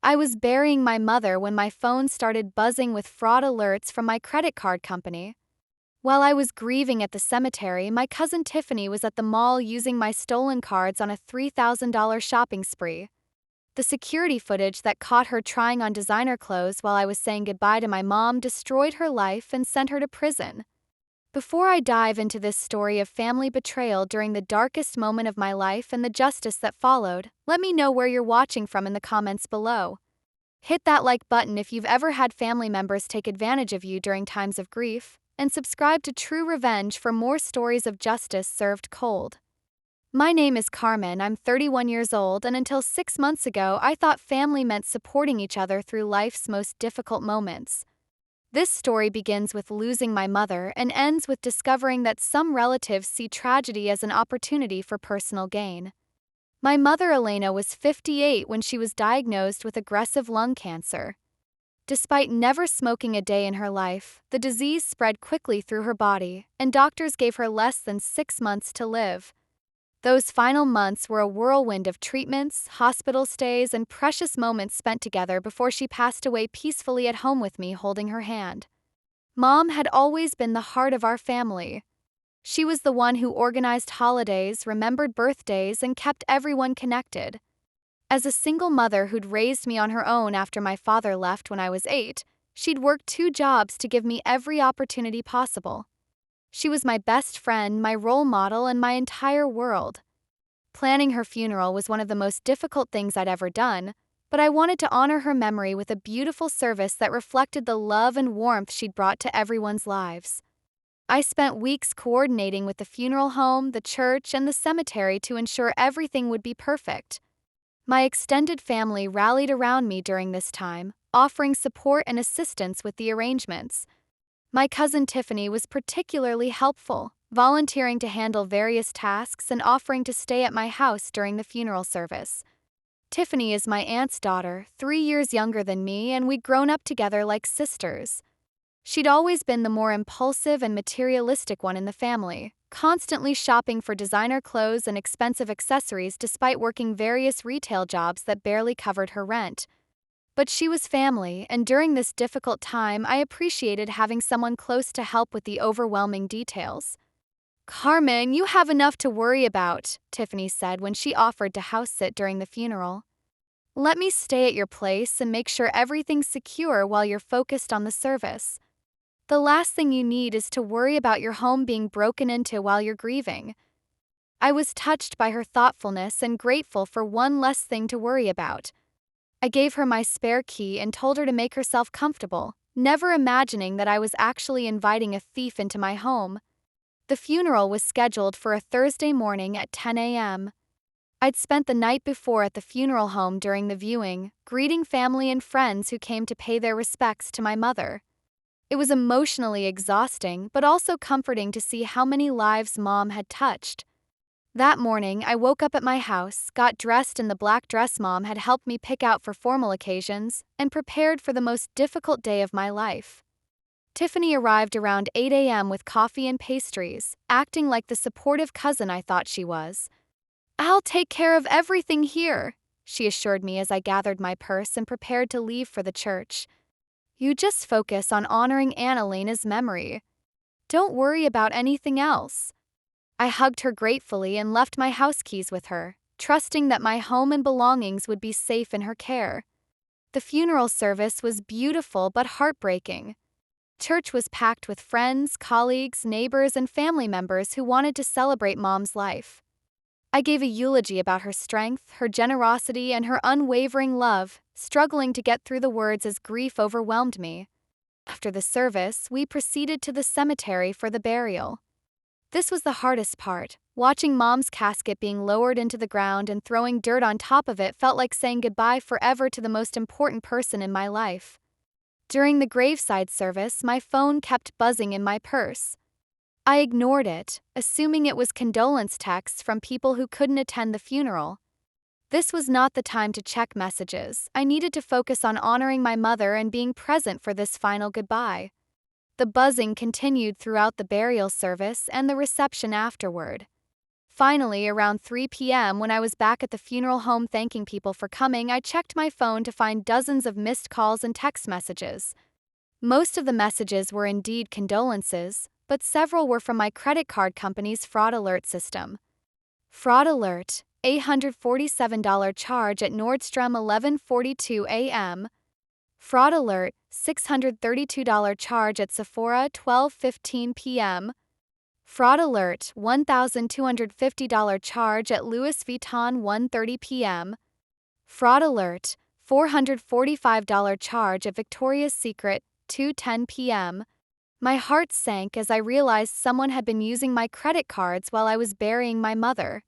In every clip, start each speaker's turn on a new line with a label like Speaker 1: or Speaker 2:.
Speaker 1: I was burying my mother when my phone started buzzing with fraud alerts from my credit card company. While I was grieving at the cemetery, my cousin Tiffany was at the mall using my stolen cards on a $3,000 shopping spree. The security footage that caught her trying on designer clothes while I was saying goodbye to my mom destroyed her life and sent her to prison. Before I dive into this story of family betrayal during the darkest moment of my life and the justice that followed, let me know where you're watching from in the comments below. Hit that like button if you've ever had family members take advantage of you during times of grief, and subscribe to True Revenge for more stories of justice served cold. My name is Carmen, I'm 31 years old, and until 6 months ago, I thought family meant supporting each other through life's most difficult moments. This story begins with losing my mother and ends with discovering that some relatives see tragedy as an opportunity for personal gain. My mother Elena was 58 when she was diagnosed with aggressive lung cancer. Despite never smoking a day in her life, the disease spread quickly through her body, and doctors gave her less than 6 months to live. Those final months were a whirlwind of treatments, hospital stays, and precious moments spent together before she passed away peacefully at home with me holding her hand. Mom had always been the heart of our family. She was the one who organized holidays, remembered birthdays, and kept everyone connected. As a single mother who'd raised me on her own after my father left when I was 8, she'd worked 2 jobs to give me every opportunity possible. She was my best friend, my role model, and my entire world. Planning her funeral was one of the most difficult things I'd ever done, but I wanted to honor her memory with a beautiful service that reflected the love and warmth she'd brought to everyone's lives. I spent weeks coordinating with the funeral home, the church, and the cemetery to ensure everything would be perfect. My extended family rallied around me during this time, offering support and assistance with the arrangements. My cousin Tiffany was particularly helpful, volunteering to handle various tasks and offering to stay at my house during the funeral service. Tiffany is my aunt's daughter, 3 years younger than me, and we'd grown up together like sisters. She'd always been the more impulsive and materialistic one in the family, constantly shopping for designer clothes and expensive accessories despite working various retail jobs that barely covered her rent. But she was family, and during this difficult time, I appreciated having someone close to help with the overwhelming details. "Carmen, you have enough to worry about," Tiffany said when she offered to house sit during the funeral. "Let me stay at your place and make sure everything's secure while you're focused on the service. The last thing you need is to worry about your home being broken into while you're grieving." I was touched by her thoughtfulness and grateful for one less thing to worry about. I gave her my spare key and told her to make herself comfortable, never imagining that I was actually inviting a thief into my home. The funeral was scheduled for a Thursday morning at 10 a.m. I'd spent the night before at the funeral home during the viewing, greeting family and friends who came to pay their respects to my mother. It was emotionally exhausting, but also comforting to see how many lives Mom had touched. That morning, I woke up at my house, got dressed in the black dress Mom had helped me pick out for formal occasions, and prepared for the most difficult day of my life. Tiffany arrived around 8 a.m. with coffee and pastries, acting like the supportive cousin I thought she was. "I'll take care of everything here," she assured me as I gathered my purse and prepared to leave for the church. "You just focus on honoring Aunt Elena's memory. Don't worry about anything else." I hugged her gratefully and left my house keys with her, trusting that my home and belongings would be safe in her care. The funeral service was beautiful but heartbreaking. Church was packed with friends, colleagues, neighbors, and family members who wanted to celebrate Mom's life. I gave a eulogy about her strength, her generosity, and her unwavering love, struggling to get through the words as grief overwhelmed me. After the service, we proceeded to the cemetery for the burial. This was the hardest part. Watching Mom's casket being lowered into the ground and throwing dirt on top of it felt like saying goodbye forever to the most important person in my life. During the graveside service, my phone kept buzzing in my purse. I ignored it, assuming it was condolence texts from people who couldn't attend the funeral. This was not the time to check messages. I needed to focus on honoring my mother and being present for this final goodbye. The buzzing continued throughout the burial service and the reception afterward. Finally, around 3 p.m., when I was back at the funeral home thanking people for coming, I checked my phone to find dozens of missed calls and text messages. Most of the messages were indeed condolences, but several were from my credit card company's fraud alert system. Fraud alert: $847 charge at Nordstrom 11:42 a.m. Fraud alert: $632 charge at Sephora 12:15 p.m. Fraud alert: $1,250 charge at Louis Vuitton 1:30 p.m. Fraud alert: $445 charge at Victoria's Secret 2:10 p.m. My heart sank as I realized someone had been using my credit cards while I was burying my mother.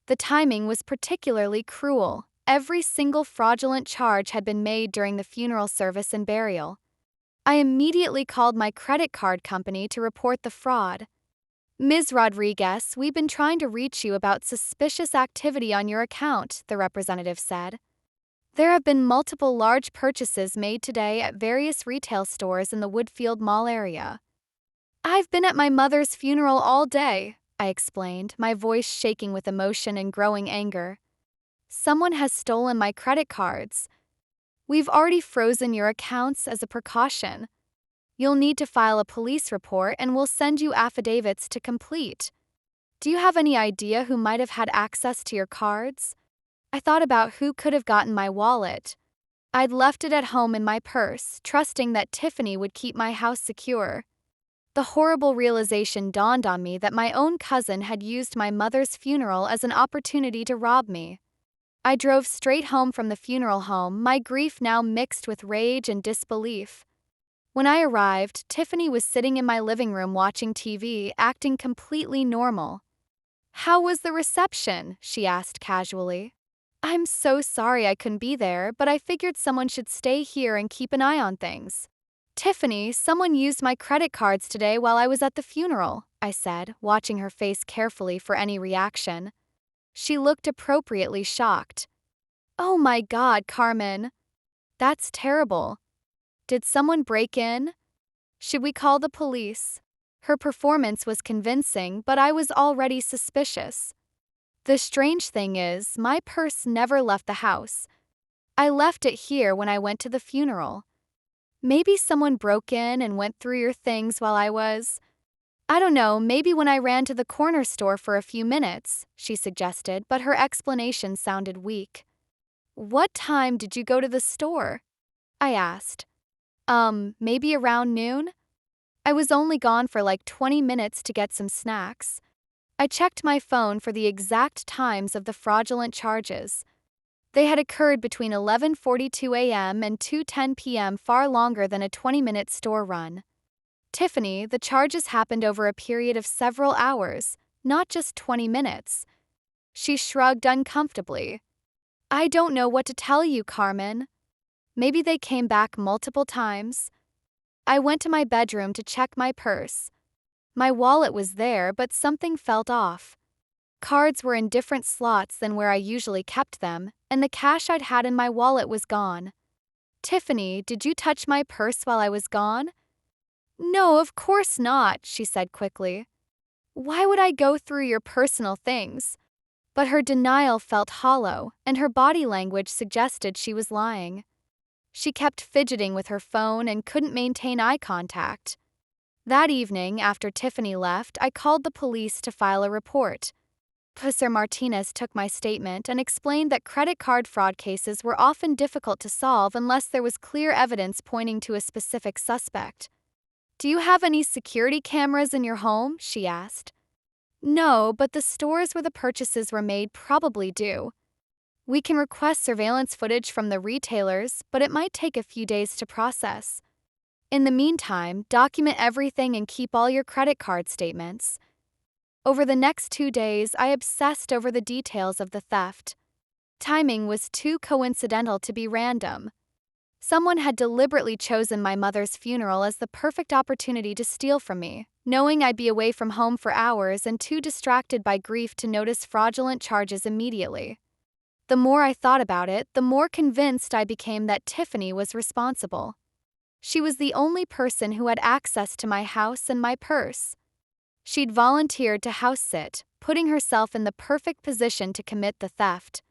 Speaker 1: The timing was particularly cruel. Every single fraudulent charge had been made during the funeral service and burial. I immediately called my credit card company to report the fraud. "Ms. Rodriguez, we've been trying to reach you about suspicious activity on your account," the representative said. "There have been multiple large purchases made today at various retail stores in the Woodfield Mall area." "I've been at my mother's funeral all day," I explained, my voice shaking with emotion and growing anger. "Someone has stolen my credit cards. We've already frozen your accounts as a precaution. You'll need to file a police report and we'll send you affidavits to complete. Do you have any idea who might have had access to your cards?" I thought about who could have gotten my wallet. I'd left it at home in my purse, trusting that Tiffany would keep my house secure. The horrible realization dawned on me that my own cousin had used my mother's funeral as an opportunity to rob me. I drove straight home from the funeral home, my grief now mixed with rage and disbelief. When I arrived, Tiffany was sitting in my living room watching TV, acting completely normal. "How was the reception?" she asked casually. "I'm so sorry I couldn't be there, but I figured someone should stay here and keep an eye on things." "Tiffany, someone used my credit cards today while I was at the funeral," I said, watching her face carefully for any reaction. She looked appropriately shocked. "Oh my God, Carmen. That's terrible. Did someone break in? Should we call the police?" Her performance was convincing, but I was already suspicious. The strange thing is, my purse never left the house. I left it here when I went to the funeral. "Maybe someone broke in and went through your things while I don't know, maybe when I ran to the corner store for a few minutes," she suggested, but her explanation sounded weak. "What time did you go to the store?" I asked. Maybe around noon? I was only gone for like 20 minutes to get some snacks." I checked my phone for the exact times of the fraudulent charges. They had occurred between 11:42 a.m. and 2:10 p.m., far longer than a 20-minute store run. "Tiffany, the charges happened over a period of several hours, not just 20 minutes. She shrugged uncomfortably. "I don't know what to tell you, Carmen. Maybe they came back multiple times." I went to my bedroom to check my purse. My wallet was there, but something felt off. Cards were in different slots than where I usually kept them, and the cash I'd had in my wallet was gone. "Tiffany, did you touch my purse while I was gone?" "No, of course not," she said quickly. "Why would I go through your personal things?" But her denial felt hollow, and her body language suggested she was lying. She kept fidgeting with her phone and couldn't maintain eye contact. That evening, after Tiffany left, I called the police to file a report. Officer Martinez took my statement and explained that credit card fraud cases were often difficult to solve unless there was clear evidence pointing to a specific suspect. "Do you have any security cameras in your home?" she asked. "No, but the stores where the purchases were made probably do. We can request surveillance footage from the retailers, but it might take a few days to process. In the meantime, document everything and keep all your credit card statements." Over the next 2 days, I obsessed over the details of the theft. Timing was too coincidental to be random. Someone had deliberately chosen my mother's funeral as the perfect opportunity to steal from me, knowing I'd be away from home for hours and too distracted by grief to notice fraudulent charges immediately. The more I thought about it, the more convinced I became that Tiffany was responsible. She was the only person who had access to my house and my purse. She'd volunteered to house sit, putting herself in the perfect position to commit the theft.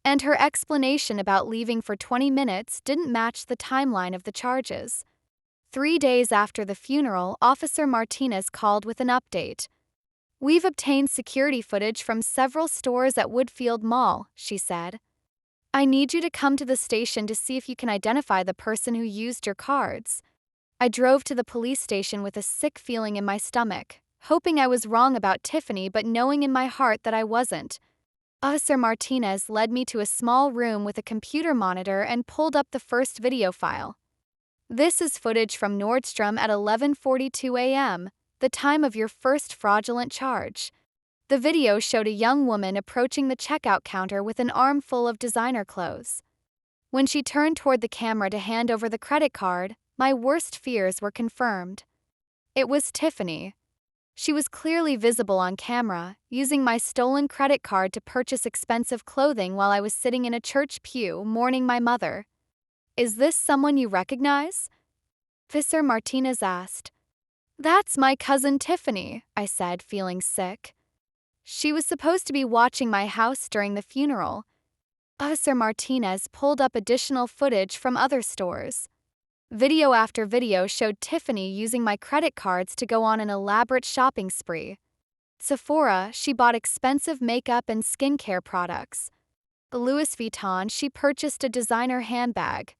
Speaker 1: And her explanation about leaving for 20 minutes didn't match the timeline of the charges. 3 days after the funeral, Officer Martinez called with an update. "We've obtained security footage from several stores at Woodfield Mall," she said. "I need you to come to the station to see if you can identify the person who used your cards." I drove to the police station with a sick feeling in my stomach, hoping I was wrong about Tiffany but knowing in my heart that I wasn't. Officer Martinez led me to a small room with a computer monitor and pulled up the first video file. "This is footage from Nordstrom at 11:42 a.m., the time of your first fraudulent charge." The video showed a young woman approaching the checkout counter with an armful of designer clothes. When she turned toward the camera to hand over the credit card, my worst fears were confirmed. It was Tiffany. She was clearly visible on camera, using my stolen credit card to purchase expensive clothing while I was sitting in a church pew mourning my mother. "Is this someone you recognize?" Officer Martinez asked. "That's my cousin Tiffany," I said, feeling sick. "She was supposed to be watching my house during the funeral." Officer Martinez pulled up additional footage from other stores. Video after video showed Tiffany using my credit cards to go on an elaborate shopping spree. Sephora, she bought expensive makeup and skincare products. Louis Vuitton, she purchased a designer handbag.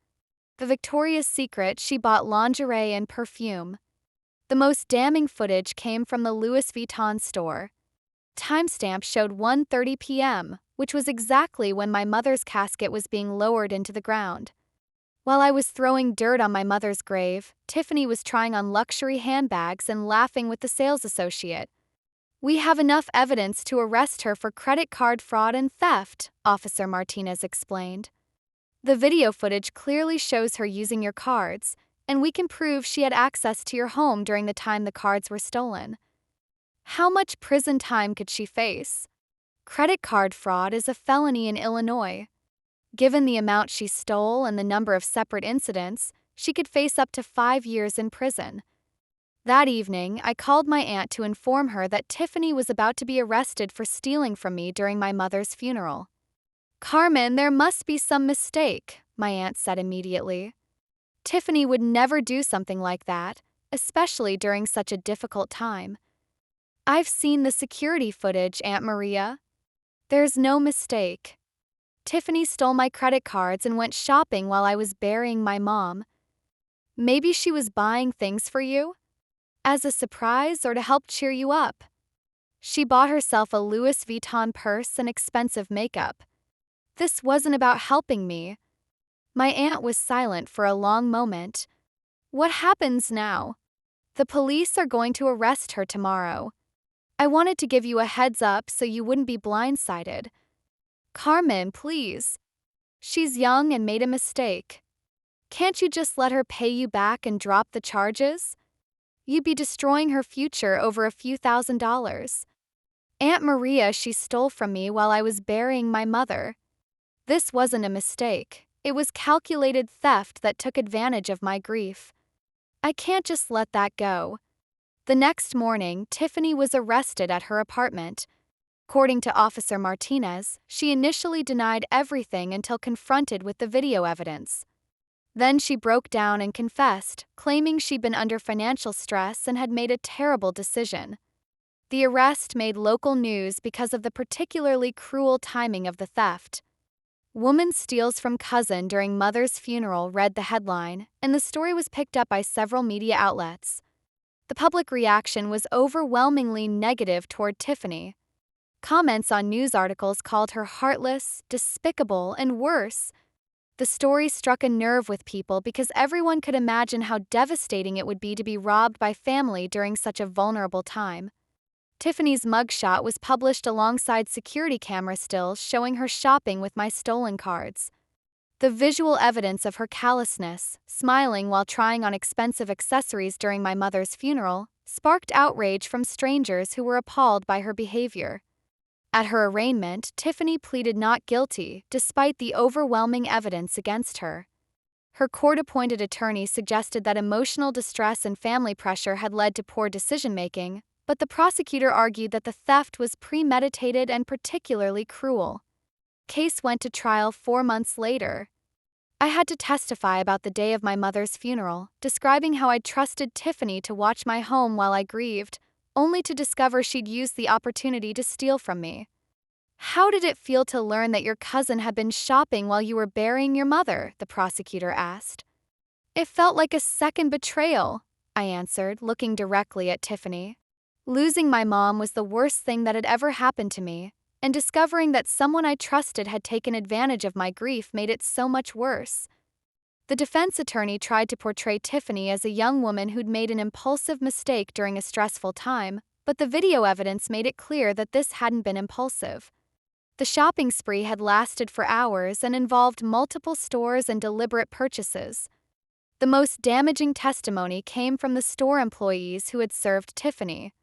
Speaker 1: The Victoria's Secret, she bought lingerie and perfume. The most damning footage came from the Louis Vuitton store. Timestamp showed 1:30 p.m., which was exactly when my mother's casket was being lowered into the ground. While I was throwing dirt on my mother's grave, Tiffany was trying on luxury handbags and laughing with the sales associate. "We have enough evidence to arrest her for credit card fraud and theft," Officer Martinez explained. "The video footage clearly shows her using your cards, and we can prove she had access to your home during the time the cards were stolen." How much prison time could she face? Credit card fraud is a felony in Illinois. Given the amount she stole and the number of separate incidents, she could face up to 5 years in prison. That evening, I called my aunt to inform her that Tiffany was about to be arrested for stealing from me during my mother's funeral. "Carmen, there must be some mistake," my aunt said immediately. "Tiffany would never do something like that, especially during such a difficult time." "I've seen the security footage, Aunt Maria. There's no mistake. Tiffany stole my credit cards and went shopping while I was burying my mom. Maybe she was buying things for you? As a surprise or to help cheer you up? She bought herself a Louis Vuitton purse and expensive makeup. This wasn't about helping me." My aunt was silent for a long moment. "What happens now?" "The police are going to arrest her tomorrow. I wanted to give you a heads up so you wouldn't be blindsided." "Carmen, please. She's young and made a mistake. Can't you just let her pay you back and drop the charges? You'd be destroying her future over a few $1,000s. Aunt Maria, she stole from me while I was burying my mother. This wasn't a mistake. It was calculated theft that took advantage of my grief. I can't just let that go." The next morning, Tiffany was arrested at her apartment. According to Officer Martinez, she initially denied everything until confronted with the video evidence. Then she broke down and confessed, claiming she'd been under financial stress and had made a terrible decision. The arrest made local news because of the particularly cruel timing of the theft. "Woman steals from cousin during mother's funeral," read the headline, and the story was picked up by several media outlets. The public reaction was overwhelmingly negative toward Tiffany. Comments on news articles called her heartless, despicable, and worse. The story struck a nerve with people because everyone could imagine how devastating it would be to be robbed by family during such a vulnerable time. Tiffany's mugshot was published alongside security camera stills showing her shopping with my stolen cards. The visual evidence of her callousness, smiling while trying on expensive accessories during my mother's funeral, sparked outrage from strangers who were appalled by her behavior. At her arraignment, Tiffany pleaded not guilty, despite the overwhelming evidence against her. Her court-appointed attorney suggested that emotional distress and family pressure had led to poor decision-making, but the prosecutor argued that the theft was premeditated and particularly cruel. Case went to trial 4 months later. I had to testify about the day of my mother's funeral, describing how I'd trusted Tiffany to watch my home while I grieved, only to discover she'd used the opportunity to steal from me. "How did it feel to learn that your cousin had been shopping while you were burying your mother?" the prosecutor asked. "It felt like a second betrayal," I answered, looking directly at Tiffany. Losing my mom was the worst thing that had ever happened to me, and discovering that someone I trusted had taken advantage of my grief made it so much worse. The defense attorney tried to portray Tiffany as a young woman who'd made an impulsive mistake during a stressful time, but the video evidence made it clear that this hadn't been impulsive. The shopping spree had lasted for hours and involved multiple stores and deliberate purchases. The most damaging testimony came from the store employees who had served Tiffany.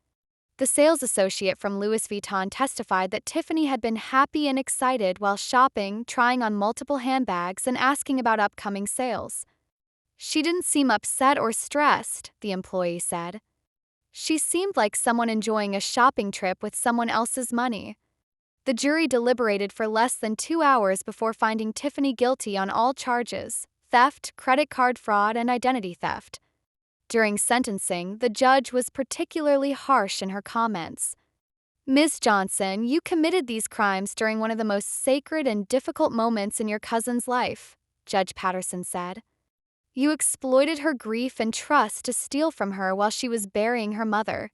Speaker 1: The sales associate from Louis Vuitton testified that Tiffany had been happy and excited while shopping, trying on multiple handbags and asking about upcoming sales. "She didn't seem upset or stressed," the employee said. "She seemed like someone enjoying a shopping trip with someone else's money." The jury deliberated for less than 2 hours before finding Tiffany guilty on all charges: theft, credit card fraud, and identity theft. During sentencing, the judge was particularly harsh in her comments. "Ms. Johnson, you committed these crimes during one of the most sacred and difficult moments in your cousin's life," Judge Patterson said. "You exploited her grief and trust to steal from her while she was burying her mother.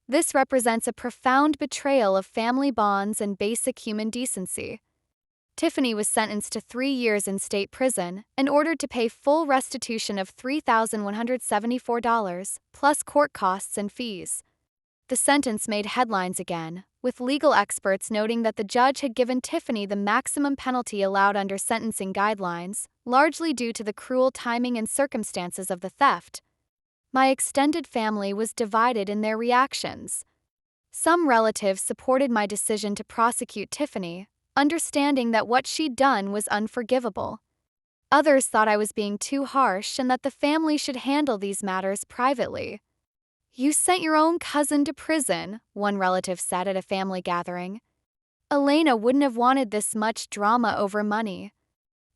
Speaker 1: This represents a profound betrayal of family bonds and basic human decency." Tiffany was sentenced to 3 years in state prison and ordered to pay full restitution of $3,174, plus court costs and fees. The sentence made headlines again, with legal experts noting that the judge had given Tiffany the maximum penalty allowed under sentencing guidelines, largely due to the cruel timing and circumstances of the theft. My extended family was divided in their reactions. Some relatives supported my decision to prosecute Tiffany, understanding that what she'd done was unforgivable. Others thought I was being too harsh and that the family should handle these matters privately. "You sent your own cousin to prison," one relative said at a family gathering. "Elena wouldn't have wanted this much drama over money."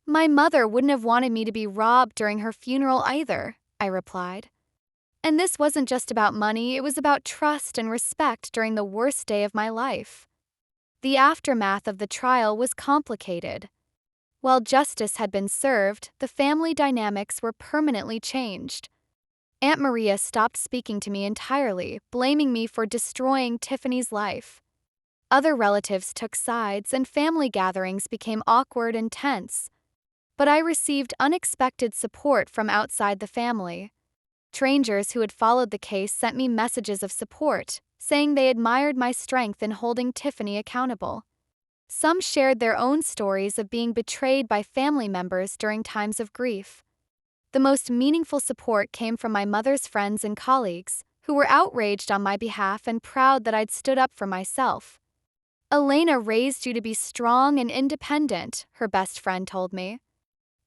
Speaker 1: "My mother wouldn't have wanted me to be robbed during her funeral either," I replied. And this wasn't just about money, it was about trust and respect during the worst day of my life. The aftermath of the trial was complicated. While justice had been served, the family dynamics were permanently changed. Aunt Maria stopped speaking to me entirely, blaming me for destroying Tiffany's life. Other relatives took sides, and family gatherings became awkward and tense. But I received unexpected support from outside the family. Strangers who had followed the case sent me messages of support, saying they admired my strength in holding Tiffany accountable. Some shared their own stories of being betrayed by family members during times of grief. The most meaningful support came from my mother's friends and colleagues, who were outraged on my behalf and proud that I'd stood up for myself. "Elena raised you to be strong and independent," her best friend told me.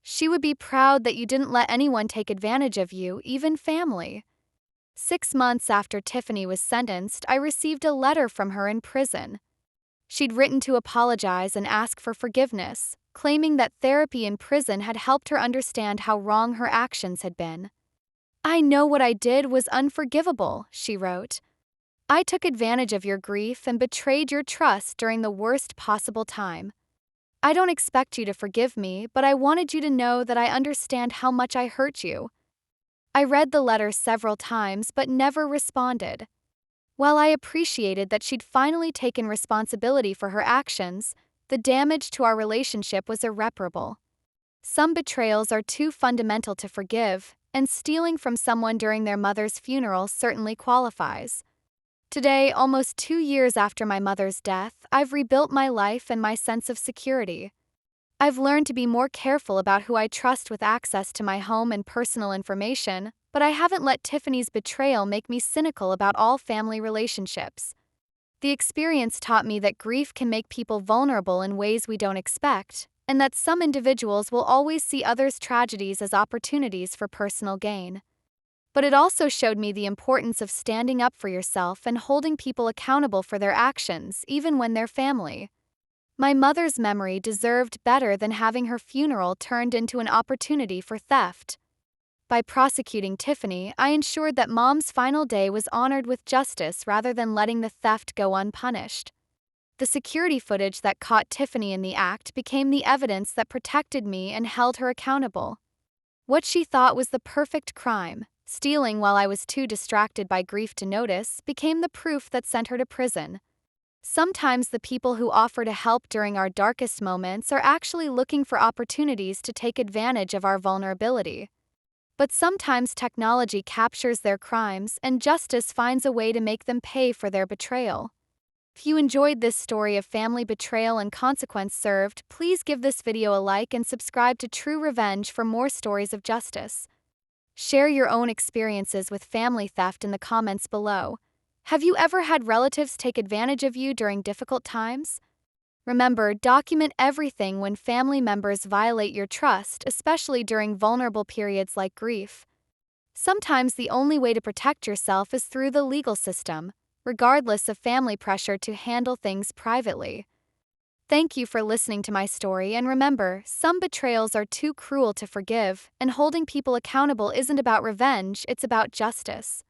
Speaker 1: "She would be proud that you didn't let anyone take advantage of you, even family." 6 months after Tiffany was sentenced, I received a letter from her in prison. She'd written to apologize and ask for forgiveness, claiming that therapy in prison had helped her understand how wrong her actions had been. "I know what I did was unforgivable," she wrote. "I took advantage of your grief and betrayed your trust during the worst possible time. I don't expect you to forgive me, but I wanted you to know that I understand how much I hurt you." I read the letter several times but never responded. While I appreciated that she'd finally taken responsibility for her actions, the damage to our relationship was irreparable. Some betrayals are too fundamental to forgive, and stealing from someone during their mother's funeral certainly qualifies. Today, almost 2 years after my mother's death, I've rebuilt my life and my sense of security. I've learned to be more careful about who I trust with access to my home and personal information, but I haven't let Tiffany's betrayal make me cynical about all family relationships. The experience taught me that grief can make people vulnerable in ways we don't expect, and that some individuals will always see others' tragedies as opportunities for personal gain. But it also showed me the importance of standing up for yourself and holding people accountable for their actions, even when they're family. My mother's memory deserved better than having her funeral turned into an opportunity for theft. By prosecuting Tiffany, I ensured that Mom's final day was honored with justice rather than letting the theft go unpunished. The security footage that caught Tiffany in the act became the evidence that protected me and held her accountable. What she thought was the perfect crime, stealing while I was too distracted by grief to notice, became the proof that sent her to prison. Sometimes the people who offer to help during our darkest moments are actually looking for opportunities to take advantage of our vulnerability. But sometimes technology captures their crimes and justice finds a way to make them pay for their betrayal. If you enjoyed this story of family betrayal and consequence served, please give this video a like and subscribe to True Revenge for more stories of justice. Share your own experiences with family theft in the comments below. Have you ever had relatives take advantage of you during difficult times? Remember, document everything when family members violate your trust, especially during vulnerable periods like grief. Sometimes the only way to protect yourself is through the legal system, regardless of family pressure to handle things privately. Thank you for listening to my story, and remember, some betrayals are too cruel to forgive, and holding people accountable isn't about revenge, it's about justice.